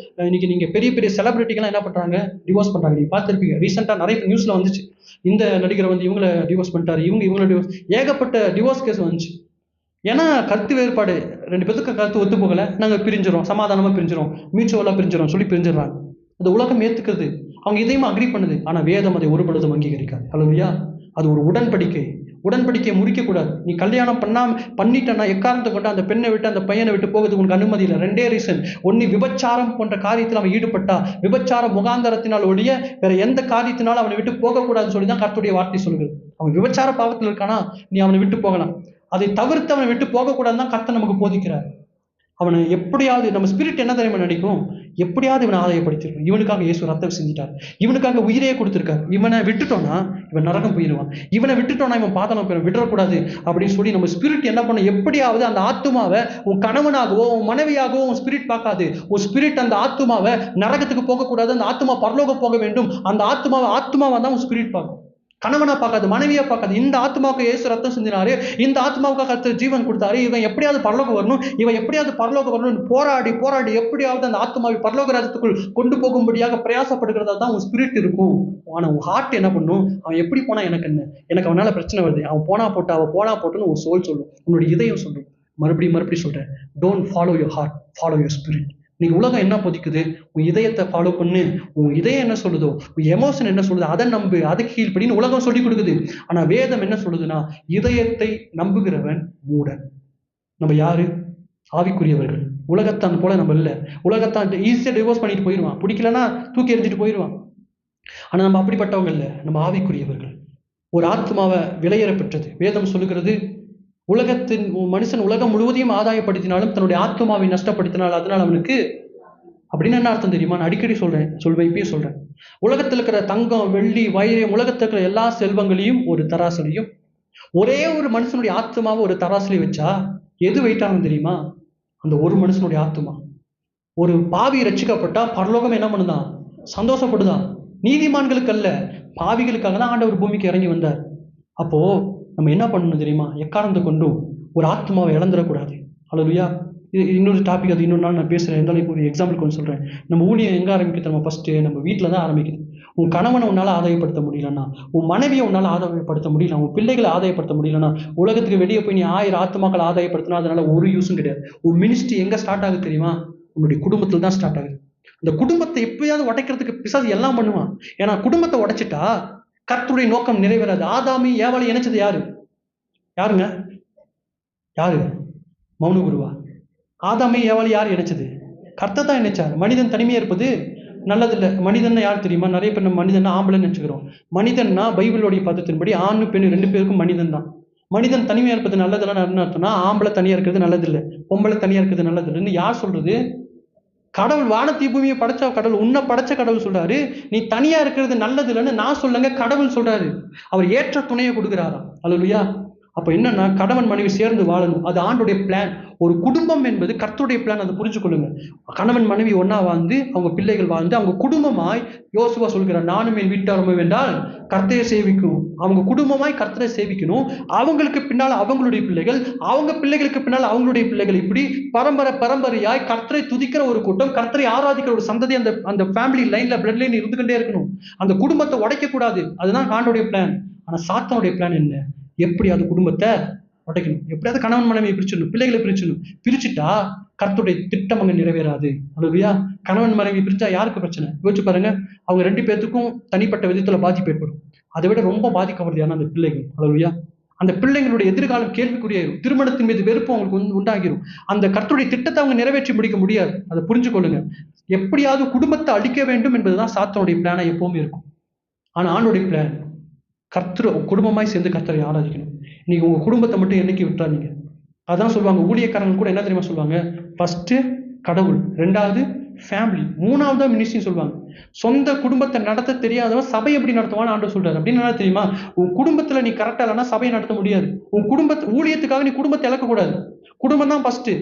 இன்னைக்கு நீங்க பெரிய பெரிய செலிபிரிட்டிகள்லாம் என்ன பண்றாங்க, டிவோர்ஸ் பண்றாங்க. நீங்க பார்த்திருப்பீங்க, ரீசெண்டா நிறைய நியூஸ்ல வந்துச்சு. இந்த நடிகரை வந்து இவங்களை டிவோர்ஸ் பண்ணிட்டாரு, இவங்களை டிவோர்ஸ், ஏகப்பட்ட டிவோர்ஸ் கேஸ் வந்துச்சு. ஏன்னா கருத்து வேறுபாடு, 2 பேருக்கு கருத்து ஒத்து போகல, நாங்க பிரிஞ்சிடும், சமாதானமா பிரிஞ்சிடும், மியூச்சுவலா பிரிஞ்சிடும் சொல்லி பிரிஞ்சிடறாங்க. அந்த உலகம் ஏத்துக்கிறது. அவங்க இதயமா அக்ரி பண்ணுது. ஆனா வேதம் அதை ஒரு பொழுதும் அங்கீகரிக்காது. அல்லேலூயா. அது ஒரு உடன்படிக்கை. உடன்படிக்கையை முறிக்க கூடாது. நீ கல்யாணம் பண்ணிட்டனா எக்காரணத்தை கொண்டு அந்த பெண்ணை விட்டு அந்த பையனை விட்டு போகிறதுக்கு உனக்கு அனுமதி இல்லை. ரெண்டே ரீசன். ஒன்னு விபச்சாரம் போன்ற காரியத்தில் அவன் ஈடுபட்டா, விபச்சார முகாந்தரத்தினால் ஒழிய வேற எந்த காரியத்தினாலும் அவனை விட்டு போகக்கூடாதுன்னு சொல்லி தான் கர்த்தருடைய வார்த்தை சொல்லுகிறது. அவன் விபச்சார பாவத்தில் இருக்கானா, நீ அவனை விட்டு போகலாம். அதை தவிர்த்து அவனை விட்டு போகக்கூடாதுன்னு தான் கர்த்தர் நமக்கு போதிக்கிறார். அவனை எப்படியாவது நம்ம ஸ்பிரிட் என்ன தெரியுமா நினைக்கும், எப்படியாவது இவனை ஆதாயப்படுத்திருக்கணும். இவனுக்காக இயேசு ரத்தம் செஞ்சிட்டார், இவனுக்காக உயிரையே கொடுத்திருக்காரு. இவனை விட்டுட்டோம்னா இவன் நரகம் போயிடுவான், இவனை விட்டுட்டோம்னா இவன் பாதாளம் போயிடும், விடக்கூடாது அப்படின்னு சொல்லி நம்ம ஸ்பிரிட் என்ன பண்ண, எப்படியாவது அந்த ஆத்துமாவை உன் கணவனாகவோ உன் மனைவியாகவோ உன் ஸ்பிரிட் பார்க்காது. உன் ஸ்பிரிட் அந்த ஆத்துமாவை நரகத்துக்கு போகக்கூடாது, அந்த ஆத்துமா பரலோகம் போக வேண்டும். அந்த ஆத்துமாவை தான் உன் ஸ்பிரிட் பார்க்கும். கணவனா பார்க்காது, மனைவியா பார்க்காது. இந்த ஆத்மாவுக்கு இயேசு ரத்தம் செஞ்சினாரு, இந்த ஆத்மாவுக்காக கர்த்தர் ஜீவன் கொடுத்தாரு, இவன் எப்படியாவது பரலோகம் வரணும், இவன் எப்படியாவது பரலோகம் வரணும் போராடி போராடி எப்படியாவது அந்த ஆத்மாவை பரலோக ராஜ்யத்துக்குள் கொண்டு போகும்படியாக பிரயாசப்படுகிறதா தான் உன் ஸ்பிரிட் இருக்கும். ஆனா உன் ஹார்ட் என்ன பண்ணும், அவன் எப்படி போனா எனக்கு என்ன, எனக்கு அவனால பிரச்சனை வருது, அவன் போனா போட்டு அவன் போனா போட்டுன்னு ஒரு சோல் சொல்லும், உன்னுடைய இதயம் சொல்லும். மறுபடியும் சொல்றேன், don't follow your heart, follow your spirit. நீங்க உலகம் என்ன போதிக்குது, உன் இதயத்தை ஃபாலோ பண்ணு. உன் இதயம் என்ன சொல்லுதோ, உன் எமோஷன் என்ன சொல்லுதோ அதை நம்பு, அதை கீழ்ப்படின்னு உலகம் சொல்லி கொடுக்குது. ஆனா வேதம் என்ன சொல்லுதுன்னா, இதயத்தை நம்புகிறவன் மூடன். நம்ம யாரு? ஆவிக்குரியவர்கள். உலகத்தான் போல நம்ம இல்லை. உலகத்தான் ஈஸியா டிவோர்ஸ் பண்ணிட்டு போயிடுவான், பிடிக்கலன்னா தூக்கி எறிஞ்சிட்டு போயிடுவான். ஆனா நம்ம அப்படிப்பட்டவங்க இல்லை, நம்ம ஆவிக்குரியவர்கள். ஒரு ஆத்மாவை விலையேற பெற்றது. வேதம் சொல்லுகிறது, உலகத்தின் மனுஷன் உலகம் முழுவதையும் ஆதாயப்படுத்தினாலும் தன்னுடைய ஆத்மாவை நஷ்டப்படுத்தினால் அதனால் அவனுக்கு, அப்படின்னு என்ன அர்த்தம் தெரியுமா? நான் அடிக்கடி இப்பயும் சொல்றேன். உலகத்தில் இருக்கிற தங்கம், வெள்ளி, வைரம், உலகத்தில் இருக்கிற எல்லா செல்வங்களையும் ஒரு தராசுலையும், ஒரே ஒரு மனுஷனுடைய ஆத்மாவை ஒரு தராசுலையும் வச்சா எது வெயிட் ஆகும் தெரியுமா? அந்த ஒரு மனுஷனுடைய ஆத்மா. ஒரு பாவி ரட்சிக்கப்பட்டா பரலோகம் என்ன பண்ணுதான்? சந்தோஷப்படுதான். நீதிமான்களுக்கு அல்ல, பாவிகளுக்காக தான் ஆண்டவர் பூமிக்கு இறங்கி வந்தார். அப்போ நம்ம என்ன பண்ணணும் தெரியுமா? எக்காரணத்தை கொண்டும் ஒரு ஆத்மாவை இழந்துடக்கூடாது. அல்லேலூயா. இது இன்னொரு டாபிக், அது இன்னொரு நாள் நான் பேசுறேன். இருந்தாலும் இப்போ ஒரு எக்ஸாம்பிள் கொஞ்சம் சொல்றேன். நம்ம ஊழியம் எங்க ஆரம்பிக்குது? நம்ம ஃபர்ஸ்ட் நம்ம வீட்டில் தான் ஆரம்பிக்குது. உன் கணவனை உன்னால ஆதாயப்படுத்த முடியலன்னா, உன் மனைவியை உன்னால ஆதாயப்படுத்த முடியல, உன் பிள்ளைகளை ஆதாயப்படுத்த முடியலன்னா, உலகத்துக்கு வெளியே போய் நீ 1000 ஆத்மாக்கள் ஆதாயப்படுத்தினா அதனால ஒரு யூஸும் கிடையாது. உன் மினிஸ்ட்ரி எங்க ஸ்டார்ட் ஆகுது தெரியுமா? உன்னுடைய குடும்பத்தில் தான் ஸ்டார்ட் ஆகுது. அந்த குடும்பத்தை எப்பயாவது உடைக்கிறதுக்கு பிசாசு எல்லாம் பண்ணுவான். ஏன்னா குடும்பத்தை உடைச்சிட்டா கர்த்தருடைய நோக்கம் நிறைவேறாது. ஆதாமி ஏவாளை இணைச்சது யாருங்க? யாரு? மௌன குருவா? ஆதாமை ஏவாளை யார் இணைச்சது? கர்த்தர் தான் இணைச்சார். மனிதன் தனிமையா இருப்பது நல்லதில்லை. மனிதன் யார் தெரியுமா? நிறைய பேர் நம்ம மனிதன் ஆம்பளைன்னு நினைச்சுக்கிறோம். மனிதன்னா பைபிளுடைய பதத்தின்படி ஆண் பெண் 2 பேருக்கும் மனிதன் தான். மனிதன் தனிமையா இருப்பது நல்லதெல்லாம் என்ன அர்த்தம்னா, ஆம்பளை தனியா இருக்கிறது நல்லதில்லை, பொம்பளை தனியா இருக்கிறது நல்லதில்லைன்னு யார் சொல்றது? கடவுள் வானத்தை பூமியை படைச்ச கடவுள், உன்னை படைச்ச கடவுள் சொல்றாரு நீ தனியா இருக்கிறது நல்லது இல்லைன்னு நான் சொல்லுங்க, கடவுள் சொல்றாரு. அவர் ஏற்ற துணையை கொடுக்குறாராம். அல்லேலூயா. அப்ப என்னன்னா, கணவன் மனைவி சேர்ந்து வாழணும். அது ஆண்டுடைய பிளான். ஒரு குடும்பம் என்பது கர்த்தருடைய பிளான், அதை புரிஞ்சு கொள்ளுங்க. கணவன் மனைவி ஒன்னா வாழ்ந்து, அவங்க பிள்ளைகள் வாழ்ந்து, அவங்க குடும்பமாய், யோசுவா சொல்கிறார், நானும் என் வீட்டாருமே வென்றால் கர்த்தரை சேவிக்கும். அவங்க குடும்பமாய் கர்த்தரை சேவிக்கணும். அவங்களுக்கு பின்னால் அவங்களுடைய பிள்ளைகள், அவங்க பிள்ளைகளுக்கு பின்னால் அவங்களுடைய பிள்ளைகள், இப்படி பரம்பரையாய் கர்த்தரை துதிக்கிற ஒரு கூட்டம், கர்த்தரை ஆராதிக்கிற ஒரு சந்ததி அந்த ஃபேமிலி லைன்ல, பிளட் லைன் இருந்துகிட்டே இருக்கணும். அந்த குடும்பத்தை உடைக்க கூடாது. அதுதான் ஆண்டோடைய பிளான். ஆனா சாத்தானுடைய பிளான் என்ன? எப்படியாவது குடும்பத்தை உடைக்கணும், எப்படியாவது கணவன் மனைவியை பிரிச்சிடணும், பிள்ளைகளை பிரிச்சிடணும். பிரிச்சுட்டா கர்த்தருடைய திட்டம் அங்க நிறைவேறாது. அல்லேலூயா. கணவன் மனைவி பிரிச்சா யாருக்கு பிரச்சனை? யோசிச்சு பாருங்க. அவங்க 2 பேர்த்துக்கும் தனிப்பட்ட விதத்துல பாதிப்பு ஏற்படும். அதை விட ரொம்ப பாதிக்கப்படுறது யாருன்னா அந்த பிள்ளைகள். அல்லேலூயா. அந்த பிள்ளைங்களுடைய எதிர்காலம் கேள்விக்குறியாயிரும். திருமணத்தின் மீது வெறுப்பு அவங்களுக்கு உண்டாகிரும். அந்த கர்த்தருடைய திட்டத்தை அவங்க நிறைவேற்றி முடிக்க முடியாது. அதை புரிஞ்சு கொள்ளுங்க. எப்படியாவது குடும்பத்தை அழிக்க வேண்டும் என்பதுதான் சாத்தானுடைய பிளானா எப்பவுமே இருக்கும். ஆனா ஆண்டோடைய பிளான், கர்த்தர் குடும்பமாய் சேர்ந்து கர்த்தரை ஆராதிக்கணும். இன்னைக்கு உங்க குடும்பத்தை மட்டும் என்னைக்கு விட்டுறாதீங்க. அதான் சொல்லுவாங்க, ஊழியக்காரங்க கூட என்ன தெரியுமா சொல்லுவாங்க? ஃபர்ஸ்ட் கடவுள், 2வது ஃபேமிலி, 3வது மினிஸ்ட்ரி சொல்லுவாங்க. சொந்த குடும்பத்தை நடத்த தெரியாதவன் சபை எப்படி நடத்துவான்னு ஆண்டவர் சொல்றாரு. அப்படின்னு என்ன தெரியுமா? உன் குடும்பத்துல நீ கரெக்டா இல்லைன்னா சபையை நடத்த முடியாது. உன் ஊழியத்துக்காக நீ குடும்பத்தை இழக்கக்கூடாது. குடும்பம் தான் ஃபர்ஸ்ட்.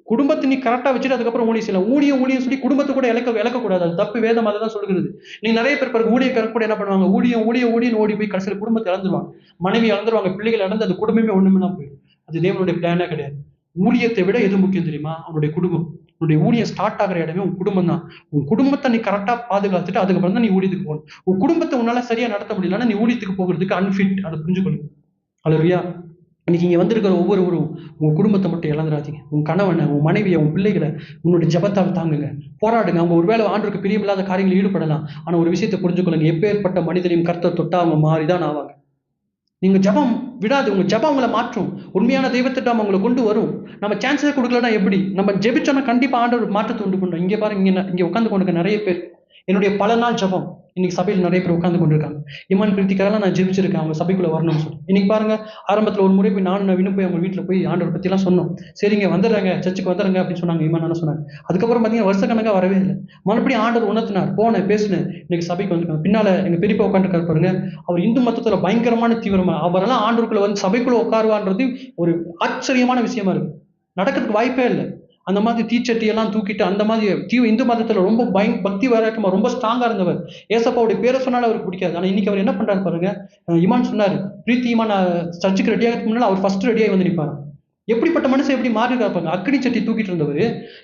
குடும்பத்தை நீ கரெக்டா வச்சுட்டு அதுக்கப்புறம் ஊழியம் செய்யலாம். ஊழியம் சொல்லி குடும்பத்தை கூட இழக்கக்கூடாது. அது தப்பு. வேதம் அதை தான் சொல்கிறது. நீ நிறைய பேர் ஊழியக்காரர் கூட என்ன பண்ணுவாங்க? ஊழியம் ஓடி போய் கடைசியில் குடும்பத்தை இழந்துருவாங்க, மனைவி இழந்துருவாங்க, பிள்ளைகள் இழந்து அந்த குடும்பமே ஒண்ணுமே போயிடும். அது தேவனுடைய பிளானே கிடையாது. ஊழியத்தை விட எது முக்கியம் தெரியுமா? அவனுடைய குடும்பம். உன்னுடைய ஊழியம் ஸ்டார்ட் ஆகிற இடமே உன் குடும்பம் தான். உன் குடும்பத்தை நீ கரெக்டா பாதுகாத்துட்டு அதுக்கப்புறம் தான் நீ ஊழியத்துக்கு போகணும். உன் குடும்பத்தை உன்னால சரியா நடத்த முடியலன்னா நீ ஊழியத்துக்கு போகிறதுக்கு அன்ஃபிட். அதை புரிஞ்சுக்கொள்ளுங்க. அல்லேலூயா. இன்னைக்கு இங்கே வந்திருக்கிற ஒவ்வொருவரும் உங்கள் குடும்பத்தை மட்டும் இழந்துடாதீங்க. உன் கணவனை, உன் மனைவியை, உன் பிள்ளைகளை உன்னுடைய ஜெபத்தால் தாங்குங்க, போராடுங்க. அவங்க ஒருவேளை ஆண்டவருக்கு பிரியமில்லாத காரியங்களில் ஈடுபடலாம். ஆனால் ஒரு விஷயத்தை புரிஞ்சுக்கொள்ளுங்க, எப்பேற்பட்ட மனிதனையும் கர்த்தர் தொட்டா அவங்க மாறிதான் ஆவாங்க. நீங்க ஜெபம் விடாது. உங்க ஜெபம் அவங்கள மாற்றும். உண்மையான தெய்வத்திட்டம் அவங்களை கொண்டு வரும். நம்ம சான்ஸே கொடுக்கலன்னா எப்படி? நம்ம ஜெபிச்சோன்னா கண்டிப்பா ஆண்டவர் மாற்றத்தை உண்டு பண்ணும். இங்க பாருங்க, இங்க உட்கார்ந்து கொண்டிருக்க நிறைய பேர் என்னுடைய பல நாள் ஜெபம் இன்னைக்கு சபையில் நிறைய பேர் உட்கார்ந்து கொண்டிருக்காங்க. இமான் பிரீத்திக்காரெல்லாம் நான் ஜெபிச்சிருக்கேன் அவங்க சபைக்குள்ள வரணும்னு சொல்லி. இன்னைக்கு பாருங்க, ஆரம்பத்துல ஒரு முறை போய் நானும் நவீனும் போய் அவங்க வீட்டுல போய் ஆண்டவர் பத்தி எல்லாம் சொன்னோம். சரிங்க வந்துடுறாங்க, சர்ச்சுக்கு வந்துடுறாங்க அப்படின்னு சொன்னாங்க. இமான் சொன்னாங்க. அதுக்கப்புறம் பாத்தீங்கன்னா வருஷக்கணக்கா வரவே இல்லை. மறுபடியும் ஆண்டவர் உணர்த்தினார். போனேன், பேசினேன், இன்னைக்கு சபைக்கு வந்துருக்காங்க. பின்னால எங்க பெரியப்பா உட்காந்துருக்காரு பாருங்க, அவர் இந்து மதத்துல பயங்கரமான தீவிரமா, அவரெல்லாம் ஆண்டவருக்குள்ள வந்து சபைக்குள்ள உட்காருவான்றது ஒரு ஆச்சரியமான விஷயமா இருக்கு. நடக்கிறதுக்கு வாய்ப்பே இல்லை. அந்த மாதிரி தீச்சட்டியெல்லாம் தூக்கிட்டு அந்த மாதிரி இந்து மதத்துல ரொம்ப பக்தி வைராக்கியமா ரொம்ப ஸ்ட்ராங்கா இருந்தவர். ஏசப்பாவுடைய பேரை சொன்னாலும் அவருக்கு பிடிக்காது. ஆனா இன்னைக்கு அவர் என்ன பண்றாரு பாருங்க. இமான் சொன்னாரு, பிரீத்தி இமான் சர்ச்சுக்கு ரெடி ஆகிறதுக்கு முன்னாடி அவர் ஃபர்ஸ்ட் ரெடியாகி வந்து நிற்பாரு. எப்படிப்பட்ட மனுஷன் எப்படி மாறி இருப்பாங்க. அக்னி சட்டி தூக்கிட்டு இருந்தவர்,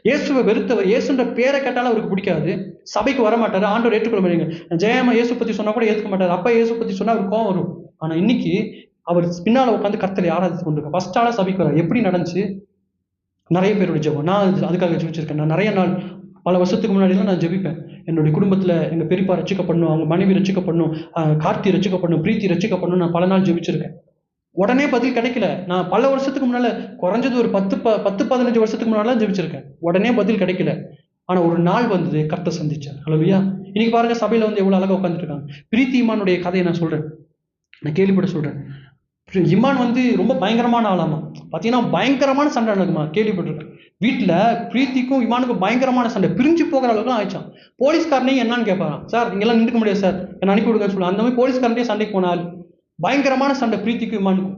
இயேசுவை வெறுத்தவர், இயேசுன்ற பேரை கேட்டாலும் அவருக்கு பிடிக்காது, சபைக்கு வர மாட்டாரு, ஆண்டவர் ஏற்றுக்கொள்ள மாட்டீங்க. ஜெயமா இயேசு பத்தி சொன்னா கூட ஏற்றுக்க மாட்டாரு, அப்பா இயேசு பத்தி சொன்னா அவருக்கு கோவம் வரும். ஆனா இன்னைக்கு அவர் பின்னால உட்காந்து கர்த்தரை ஆராதித்து கொண்டிருக்க ஃபர்ஸ்ட் ஆளா சபைக்கு வர. எப்படி நடந்துச்சு? நிறைய பேருடைய ஜெபம். நான் அதுக்காக ஜெபிச்சிருக்கேன். நான் நிறைய நாள் பல வருஷத்துக்கு முன்னாடிலாம் நான் ஜெபிப்பேன். என்னுடைய குடும்பத்துல எங்க பெரியப்பா ரட்சிக்கப்படணும், அவங்க மனைவி ரட்சிக்கப்படணும், கார்த்தி ரட்சிக்கப்படணும், பிரீத்தி ரட்சிக்கப்படணும், நான் பல நாள் ஜெபிச்சிருக்கேன். உடனே பதில் கிடைக்கல. நான் பல வருஷத்துக்கு முன்னால, குறைஞ்சது ஒரு 10-15 வருஷத்துக்கு முன்னால ஜெபிச்சிருக்கேன். உடனே பதில் கிடைக்கல. ஆனா ஒரு நாள் வந்தது, கர்த்தர் சந்திச்சார். ஹல்லேலூயா. இன்னைக்கு பாருங்க சபையில வந்து எவ்வளவு அழகா உட்கார்ந்துட்டு இருக்காங்க. பிரீத்தி இமானுடைய கதையை நான் சொல்றேன், நான் கேள்விப்பட சொல்றேன். இமான் வந்து ரொம்ப பயங்கரமான ஆளாமா. பாத்தீங்கன்னா பயங்கரமான சண்டை நடக்குமா, கேள்விப்பட்டிருக்கேன். வீட்டுல பிரீத்திக்கும் இமானுக்கும் பயங்கரமான சண்டை, பிரிஞ்சு போகிற அளவுக்கு ஆயிடுச்சான். போலீஸ்காரனையும் என்னன்னு கேட்பாராம். சார் இங்கெல்லாம் நின்றுக்க முடியாது சார், என்ன அனுப்பி விடுங்க சொல்லுவாங்க. அந்த மாதிரி போலீஸ்காரனே சண்டைக்கு போனால் பயங்கரமான சண்டை பிரீத்திக்கும் இமானுக்கும்.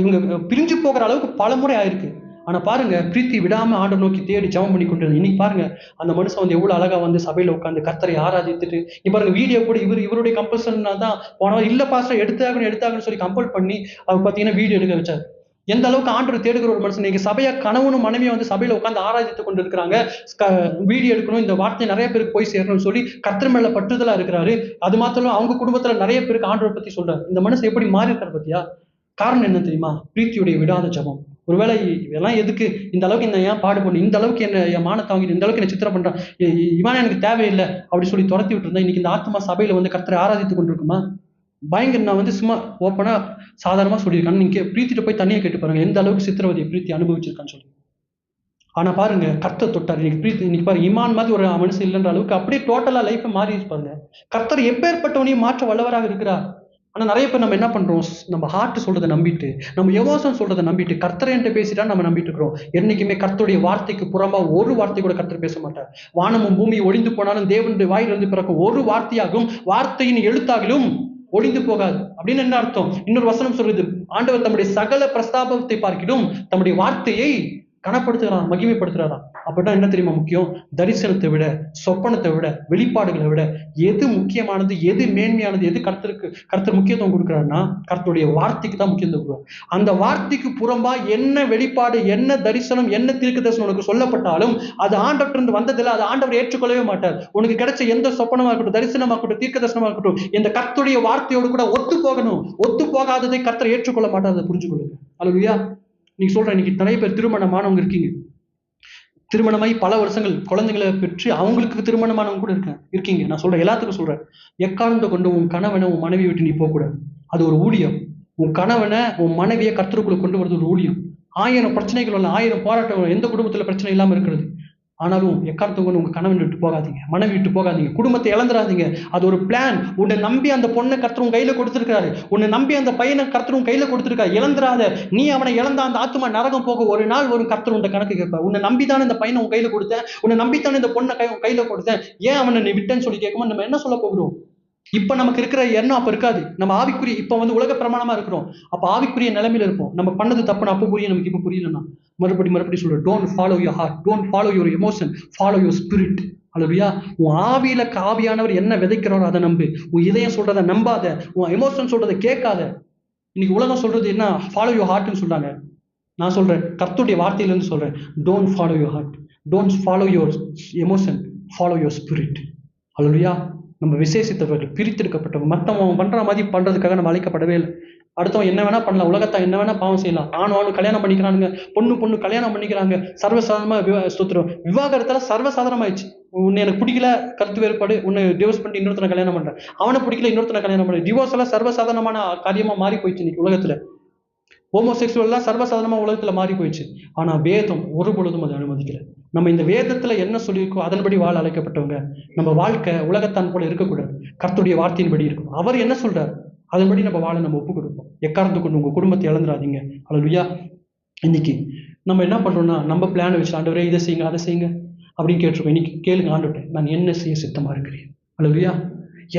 இவங்க பிரிஞ்சு போகிற அளவுக்கு பல முறை ஆயிருக்கு. ஆனா பாருங்க, பிரீத்தி விடாம ஆண்டவர் நோக்கி தேடி ஜெபம் பண்ணி கொண்டு இன்னைக்கு பாருங்க அந்த மனுஷன் வந்து எவ்வளவு அழகா வந்து சபையில உட்காந்து கர்த்தரை ஆராதித்துட்டு, இப்ப பாருங்க வீடியோ கூட இவருடைய கம்பல்சன்னா தான் போனவர் இல்ல பாஸ்டர் எடுத்தாகணும்னு சொல்லி கம்பல் பண்ணி அவர் பாத்தீங்கன்னா வீடியோ எடுக்க வச்சார். எந்த அளவுக்கு ஆண்டவர் தேடுகிற ஒரு மனுஷன். நீங்க சபையா கணவனும் மனைவியை வந்து சபையில உட்காந்து ஆராதித்து கொண்டு இருக்கிறாங்க. வீடியோ எடுக்கணும், இந்த வார்த்தை நிறைய பேருக்கு போய் சேரணும்னு சொல்லி கர்த்தர் மேல பற்றுதலா இருக்கிறாரு. அது மாத்திரம் அவங்க குடும்பத்துல நிறைய பேருக்கு ஆண்டவர் பத்தி சொல்றாரு. இந்த மனுஷன் எப்படி மாறி இருக்காரு பத்தியா? காரணம் என்ன தெரியுமா? பிரீத்தியுடைய விடாத ஜெபம். ஒருவேளை இதெல்லாம் எதுக்கு, இந்த அளவுக்கு என்ன ஏன் பாடு பண்ணு, இந்த அளவுக்கு என்ன என் மானத்தை வாங்கி, இந்த அளவுக்கு என்ன சித்திரம் பண்றான், இவன் எனக்கு தேவையில்லை அப்படி சொல்லி துரத்தி விட்டுருந்தா இன்னைக்கு இந்த ஆத்மா சபையில வந்து கர்த்தரை ஆராதித்து கொண்டிருக்குமா? பயங்கர. நான் வந்து சும்மா ஓப்பனா சாதாரணமா சொல்லியிருக்கான்னு நீங்க பிரீத்திட்ட போய் தனியா கேட்டு பாருங்க, எந்த அளவுக்கு சித்திரவதையை பிரீத்தி அனுபவிச்சிருக்கான்னு சொல்லி. ஆனா பாருங்க, கர்த்தர் தொட்டார். இன்னைக்கு பிரீத்தி இன்னைக்கு பாருங்க, இமான் மாதிரி ஒரு மனுஷன் இல்லைன்ற அளவுக்கு அப்படியே டோட்டலா லைஃப் மாறி பாருங்க. கர்த்தர் எப்பேற்பட்டவனையும் மாற்ற வல்லவராக இருக்கிறார். ஆனா நிறைய பேர் நம்ம என்ன பண்றோம், நம்ம ஹார்ட் சொல்றதை நம்பிட்டு, நம்ம எமோஷன் சொல்றதை நம்பிட்டு, கர்த்தரை என்கிட்ட பேசிட்டா நம்ம நம்பிட்டு இருக்கிறோம். என்னைக்குமே கர்த்தருடைய வார்த்தைக்கு புறம்பா ஒரு வார்த்தை கூட கர்த்தர் பேச மாட்டார். வானமும் பூமியை ஒளிந்து போனாலும் தேவனுடைய வாயிலிருந்து பிறக்கும் ஒரு வார்த்தையாகும் வார்த்தையின் எழுத்தாகிலும் ஒளிந்து போகாது. அப்படின்னு என்ன அர்த்தம்? இன்னொரு வசனம் சொல்றது, ஆண்டவர் தம்முடைய சகல பிரஸ்தாபத்தை பார்க்கிடும் தம்முடைய வார்த்தையை கனப்படுத்துகிறான், மகிமைப்படுத்துறாராம். அப்படின்னா என்ன தெரியுமா முக்கியம்? தரிசனத்தை விட, சொப்பனத்தை விட, வெளிப்பாடுகளை விட எது முக்கியமானது, எது மேன்மையானது, எது கர்த்தர் முக்கியத்துவம் கொடுக்குறாருன்னா கர்த்தருடைய வார்த்தைக்கு தான் முக்கியத்துவம் கொடுக்குறாரு. அந்த வார்த்தைக்கு புறம்பா என்ன வெளிப்பாடு, என்ன தரிசனம், என்ன தீர்க்க தரிசனம் உனக்கு சொல்லப்பட்டாலும் அது ஆண்டவர்கிட்ட வந்ததில்லை, அது ஆண்டவர் ஏற்றுக்கொள்ளவே மாட்டார். உனக்கு கிடைச்ச எந்த சொப்பனமா இருக்கட்டும், தரிசனமா இருக்கட்டும், தீர்க்க தரிசனமா இருக்கட்டும், இந்த கர்த்தருடைய வார்த்தையோடு கூட ஒத்து போகணும். ஒத்து போகாததை கர்த்தர் ஏற்றுக்கொள்ள மாட்டார். அதை புரிஞ்சுக்கொள்ளுங்க. அல்லேலூயா. நீங்க சொல்றேன், இன்னைக்கு நிறைய பேர் திருமணமானவங்க இருக்கீங்க, திருமணமாகி பல வருஷங்கள் குழந்தைகளை பெற்று அவங்களுக்கு திருமணமானவங்க கூட இருக்கீங்க. நான் சொல்றேன், எல்லாத்துக்கும் சொல்றேன், எக்காரணத்தை கொண்டு உன் கணவனை உன் மனைவியை விட்டு நீ போக கூடாது. அது ஒரு ஊழியம். உன் கணவனை உன் மனைவியை கர்த்தருக்குள்ள கொண்டு வரது ஒரு ஊழியம். 1000 பிரச்சனைகள் வரலாம், 1000 போராட்டம், எந்த குடும்பத்துல பிரச்சனை இல்லாம இருக்கிறது. ஆனாலும் எக்காரணத்தை கொண்டு உங்க கணவன் விட்டு போகாதீங்க, மனைவி விட்டு போகாதீங்க, குடும்பத்தை இழந்துடாதீங்க. அது ஒரு பிளான். உன்னை நம்பி அந்த பொண்ணை கர்த்தர் உன் கையில கொடுத்திருக்காரு, உன்னை நம்பி அந்த பையனை கர்த்தர் உன் கையில கொடுத்திருக்காரு. இழந்துடாத. நீ அவனை இழந்தா அந்த ஆத்துமா நரகம் போக ஒரு நாள் ஒரு கர்த்தர் உன் கணக்கு கேட்பார். உன்னை நம்பித்தானே இந்த பையனை உன் கையில கொடுத்தேன், உன்னை நம்பித்தானே இந்த பொண்ணை உன் கையில கொடுத்தேன், ஏன் அவனை நீ விட்டேன்னு சொல்லி கேட்கும்போது நம்ம என்ன சொல்ல போகிறோம்? இப்ப நமக்கு இருக்கிற எண்ணம் அப்ப இருக்காது. நம்ம ஆவிக்குரிய இப்ப வந்து உலக பிரமாணமா இருக்கிறோம். அப்ப ஆவிக்குரிய நிலைமையில இருப்போம். நம்ம பண்ணது தப்புன்னு அப்ப புரியும், நமக்கு இப்ப புரியலன்னா மறுபடி சொல்றேன், don't follow your heart, don't follow your emotion, follow your spirit. அல்லேலூயா. உன் ஆவியில ஆவியானவர் என்ன விதைக்கிறாரோ அதை நம்பு. உன் இதயம் சொல்றதை நம்பாத, உன் எமோஷன் சொல்றதை கேட்காத. இன்னைக்கு உலகம் சொல்றது என்ன? ஃபாலோ யுவர் ஹார்ட்னு சொல்றாங்க. நான் சொல்றேன், கர்த்தருடைய வார்த்தையில இருந்து சொல்றேன், don't follow your heart, don't follow your emotion, follow your spirit. அல்லேலூயா. நம்ம விசேஷித்தவர்கள், பிரித்தெடுக்கப்பட்டவங்க. மற்றவன் பண்ற மாதிரி பண்றதுக்காக நம்ம அழைக்கப்படவே இல்லை. அடுத்தவன் என்ன வேணா பண்ணலாம், உலகத்தை என்ன வேணா பாவம் செய்யலாம். ஆணும் கல்யாணம் பண்ணிக்கிறானுங்க, பொண்ணு கல்யாணம் பண்ணிக்கிறாங்க. சர்வசாதாரணமா ஸ்தோத்திரம், விவாகரத்துல சர்வசாதாரணமாயிடுச்சு. உன்னை எனக்கு பிடிக்கல, கருத்து வேறுபாடு, உன்னை டிவோர்ஸ் பண்ணி இன்னொருத்தனை கல்யாணம் பண்றேன், அவனை பிடிக்கல இன்னொருத்தனை கல்யாணம் பண்றேன். டிவோர்ஸ் எல்லாம் சர்வசாதாரணமான காரியமா மாறி போயிடுச்சு இன்னைக்கு உலகத்துல. ஹோமோசெக்சுவல்லாம் சர்வசாதாரணமா உலகத்துல மாறி போயிடுச்சு. ஆனா வேதம் ஒரு பொழுதும் அதை அனுமதிக்கல. நம்ம இந்த வேதத்துல என்ன சொல்லியிருக்கோ அதன்படி வாழ அழைக்கப்பட்டவங்க. நம்ம வாழ்க்கை உலகத்தான் போல இருக்கக்கூடாது, கர்த்தருடைய வார்த்தையின்படி இருக்கும். அவர் என்ன சொல்றாரு அதன்படி நம்ம வாழ நம்ம ஒப்பு கொடுப்போம். எக்காரணத்தை கொண்டு உங்க குடும்பத்தை இழந்துடாதீங்க. அல்லேலூயா. இன்னைக்கு நம்ம என்ன பண்றோம்னா, நம்ம பிளான் வச்சு ஆண்டவரே இதை செய்யுங்க அதை செய்யுங்க அப்படின்னு கேட்டிருக்கோம். இன்னைக்கு கேளுங்க ஆண்டவர்கிட்ட, நான் என்ன செய்ய சித்தமா இருக்கிறேன். அல்லேலூயா.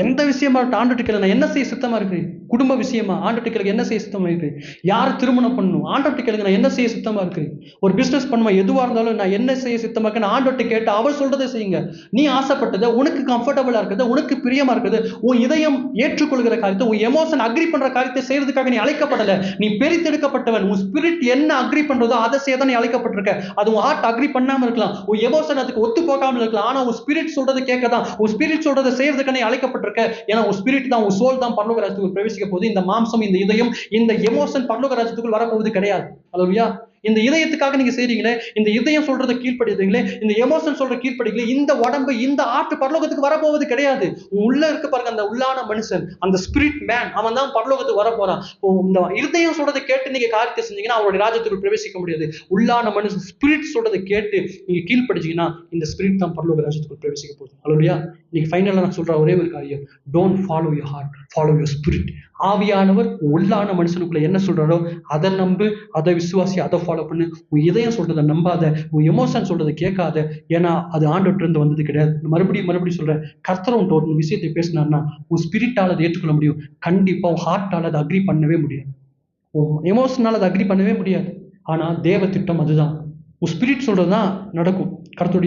எந்த விஷயமா ஆண்டவர்கிட்ட கேளு, நான் என்ன செய்ய சித்தமா இருக்கிறேன். குடும்ப விஷயமா ஆண்டவர்கிட்ட கேளுங்க, என்ன செய்ய சித்தமா இருக்கிறேன். யார் திருமணம் பண்ணணும் ஆண்டவர்கிட்ட கேளுங்க, நான் என்ன செய்ய சித்தமா இருக்கிறேன். ஒரு பிசினஸ் பண்ணுமா எதுவா இருந்தாலும் நான் என்ன செய்ய சித்தமா இருக்கேன் ஆண்டவர்கிட்ட கேட்டு அவர் சொல்றதை செய்யுங்க. நீ ஆசைப்பட்டதை, உனக்கு கம்ஃபர்டபுளா இருக்குது, உனக்கு பிரியமா இருக்குது, உன் இதயம் ஏற்றுக்கொள்கிற காரியத்தை, உன் எமோஷன் அக்ரி பண்ற காரியத்தை செய்யறதுக்காக நீ அழைக்கப்படல. நீ பெரித்தெடுக்கப்பட்டவன். உன் ஸ்பிரிட் என்ன அக்ரி பண்றதோ அதை செய்யதான் நீ அழைக்கப்பட்டிருக்க. அது உன் ஹார்ட் அக்ரி பண்ணாம இருக்கலாம், உன் எமோஷன் அதுக்கு ஒத்து போகாமல் இருக்கலாம். ஆனா உன் ஸ்பிரிட் சொல்றதை கேட்கதான், உன் ஸ்பிரிட் சொல்றதை செய்யறதுக்காக நீ அழைக்கப்பட்டிருக்க. ஏன்னா உன் ஸ்பிரிட் தான், உன் சோல் தான் பரலோக ராஜ்யத்துக்குள் பிரவேசிக்க போகுது. இந்த மாம்சம், இந்த இதயம், இந்த எமோஷன் பரலோக ராஜ்யத்துக்குள் வரப்போவது கிடையாது. அல்லேலூயா. இந்த இதயத்துக்காக நீங்க செய்றீங்களே, இந்த இதயம் சொல்றதை கீழ்ப்படுறீங்களே, இந்த எமோஷன் சொல்ற கீழ்ப்படுறீங்களே, இந்த உடம்பு, இந்த ஆட்டு பரலோகத்துக்கு வரப்போவது கிடையாது. உள்ள இருக்கு பாருங்க அந்த உள்ளான மனுஷன், அந்த ஸ்பிரிட் மேன், அவன் தான் பரலோகத்துக்கு வர போறான். இந்த இதயம் சொல்றதை கேட்டு நீங்க காரியத்தை செஞ்சீங்கன்னா அவருடைய ராஜ்யத்துக்குள் பிரவேசிக்க முடியாது. உள்ளான மனுஷன் ஸ்பிரிட் சொல்றதை கேட்டு நீங்க கீழ்ப்படுச்சீங்கன்னா இந்த ஸ்பிரிட் தான் பரலோக ராஜ்யத்துக்குள் பிரவேசிக்க போகுது. அல்லேலூயா. இன்னைக்கு ஃபைனலா நான் சொல்ற ஒரே ஒரு காரியம், don't follow your heart, follow your spirit. ஆவியானவர் உள்ளான மனுஷனுக்குள்ள என்ன சொல்றாரோ அதை நம்பு, அதை விசுவாசி, அதை ஃபாலோ பண்ணு. உன் இதயம் சொல்றதை நம்பாத, உன் எமோஷன் சொல்றதை கேட்காத. ஏன்னா அது ஆண்டவர்ட்ட இருந்து வந்தது கிடையாது. மறுபடியும் சொல்றேன், கர்த்தர் உன்ட்ட ஒரு விஷயத்தை பேசினார்னா உன் ஸ்பிரிட்டால அதை ஏற்றுக்கொள்ள முடியும். கண்டிப்பா உன் ஹார்ட்டால அதை அக்ரி பண்ணவே முடியாது, உன் எமோஷனால அதை அக்ரி பண்ணவே முடியாது. ஆனா தேவ திட்டம் அதுதான். உன் ஸ்பிரிட் சொல்றதுதான் நடக்கும். கர்த்தருடைய